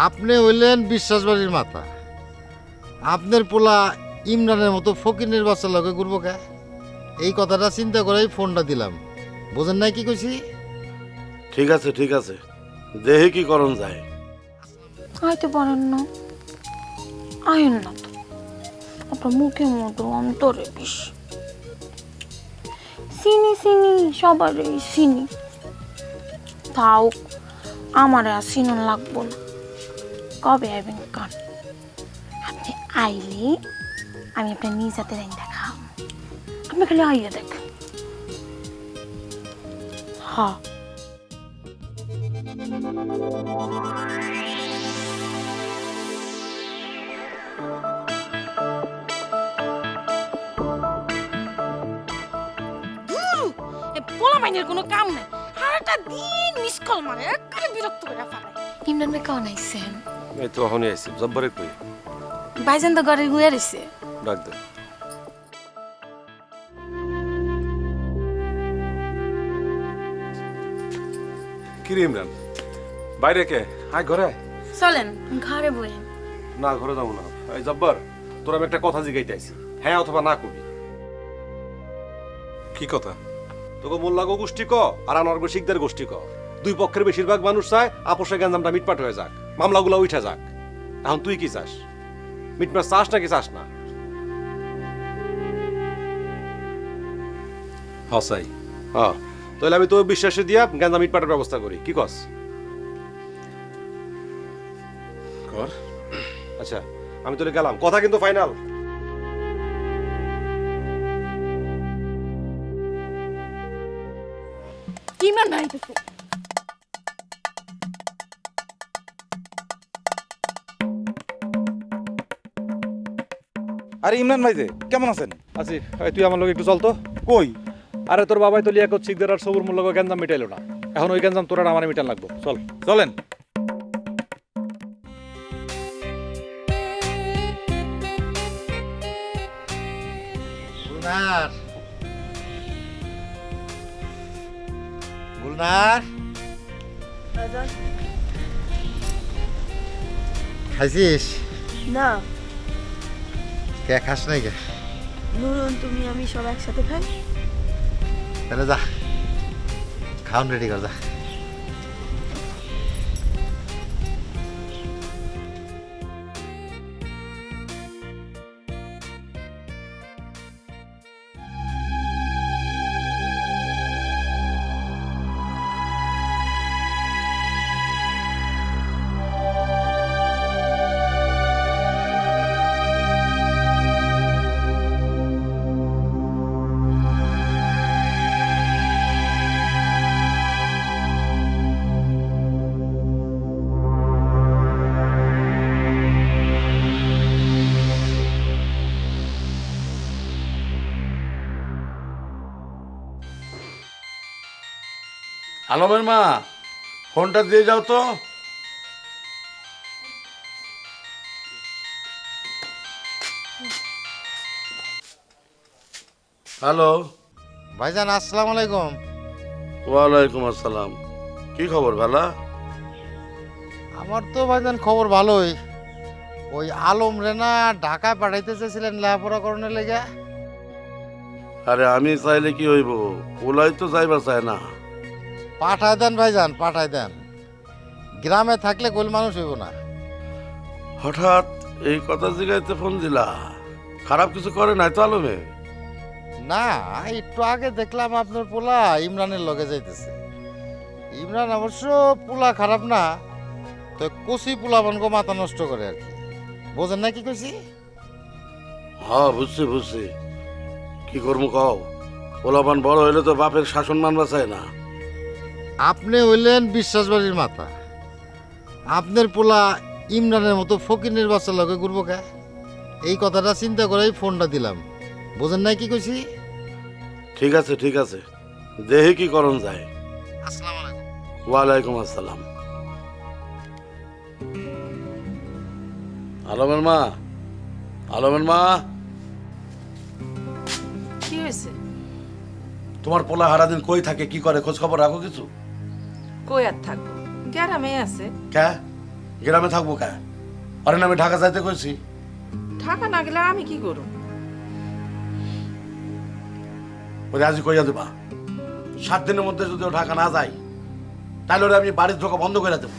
আপনি হইলেন বিশ্বাসবাড়ির মাথা। আপনার পোলা ইমরানের মতো ফকিনের বাচ্চা লগে ঘুরবো কে? এই কথাটা চিন্তা করেই ফোনটা দিলাম। বোঝেন নাই কি কইছি? ঠিক আছে, দেহে কি করণ যায়। আইতে পারেন না, আইন না তো। আপনার মুখে মতো অন্তরে বিষ। চিনি চিনি সবারই চিনি, তাও আমার আর চিনন লাগবো না। কবে আইবেন কান? আপনি আইলে আমি আপনার নিজ হাতে রাইন দেখা, আপনি খালি আইয়া দেখেন। হ্যাঁ, পোলা মাইনের কোনো কাম নাই, সারাটা দিন মিস কল মারে, একেবারে বিরক্ত করে ফেলে। ইমরান ভাই কেমন আইছেন? এই তো এখনই আইছি, জব্বরে কই? ভাইজান তো ঘরে ঘুরে রয়েছে। ডাক দে। কি রে ইমরান, বাইরে কে? আয় ঘরে আয়। চলেন ঘরে বইন। না, ঘরে যাবো না। এই জব্বর, তোর আমি একটা কথা জিগাইতে আইছি, হ্যাঁ অথবা না কবি। কি কথা? তোকে মোল্লাগো গোষ্ঠী ক আর আনোয়ার শিখদের গোষ্ঠী ক, দুই পক্ষের বেশিরভাগ মানুষ চায় আপোষে গ্যাঞ্জামটা মিটমাট হয়ে যাক, মামলাগুলো উঠে যাক। এখন তুই কি চাস? মিটমাট চাস নাকি চাস না? হসাই, হ্যাঁ, তাহলে আমি তোর বিশ্বাসে দিয়া গ্যাঞ্জাম মিটমাটের ব্যবস্থা করি, কি কস? কর। আচ্ছা, আমি তোরে গেলাম, কথা কিন্তু ফাইনাল। ইমরান ভাই তো আরে ইমরান ভাই যে কেমন আছেন? আছি, এই তুই আমার লোক একটু চল তো। কই? আরে তোর বাবাই তো লিয়াকত শিকদার আর সবুর মূল্য গ্যাঞ্জাম মিটাইলো না, এখন ওই গ্যাঞ্জাম তোর আর আমার মিটান লাগবো, চল। চলেন। গুলনার, গুলনার, খাইছিস? না কে খাস নাই কে? নুরুন, তুমি আমি সব একসাথে খাই। তাহলে যা, খাওন রেডি কর, যা। আলমের মা, ফোনটা দিয়ে যাও তো। হ্যালো। ভাইজান আসসালামু আলাইকুম। ওয়ালাইকুম আসসালাম। কি খবর ভালা? আমার তো ভাইজান খবর ভালোই। ওই আলম রেনা ঢাকায় পাঠাইতে চেয়েছিলেন লেখাপড়া করানোর লেগে। আরে আমি চাইলে কি হইব, ওলাই তো যাইবা চায় না। পাঠায় দেন ভাইজান, পাঠায় দেন। গ্রামে থাকলে কোল মানুষ হইব না। হঠাৎ এই কথা জিগাইতে ফোন দিলা? খারাপ কিছু করে নাই তো আলমে? না, একটু আগে দেখলাম আপনার পোলা ইমরানের লগে যাইতেছে। ইমরান অবশ্য পোলা খারাপ না, তো কচি পোলা বানগো মাথা নষ্ট করে আর কি। বোঝেন না কি কইছি? হ্যাঁ বুঝছি। কি করবো কও, পোলাপান বড় হইলে তো বাপের শাসন মানবা চায় না। আপনি হইলেন বিশ্বাসবাড়ির মাথা। আপনার পোলা ইমরানের মতো ফকিনের বাচ্চা লগে ঘুরবো কে? এই কথাটা চিন্তা করেই ফোনটা দিলাম। বোঝেন নাই কি কইছি? ঠিক আছে, দেহে কি করণ যায়। আসসালামু আলাইকুম। ওয়ালাইকুম আসসালাম। আলমের মা, কি হয়েছে? তোমার পোলা হারাদিন কই থাকে, কি করে, খোঁজ খবর রাখো কিছু? কই আর থাকবো, গ্রামে আছে। ক্যা গ্রামে থাকবো কে? আরে না, আমি ঢাকা যাইতে কইছি। ঢাকা না গেলে আমি কি করব? ওরে আজই কইয়া দেবা, 7 দিনের মধ্যে যদি ও ঢাকা না যায় তাহলে ওরে আমি বাড়ির ঢোকা বন্ধ করে দেবো।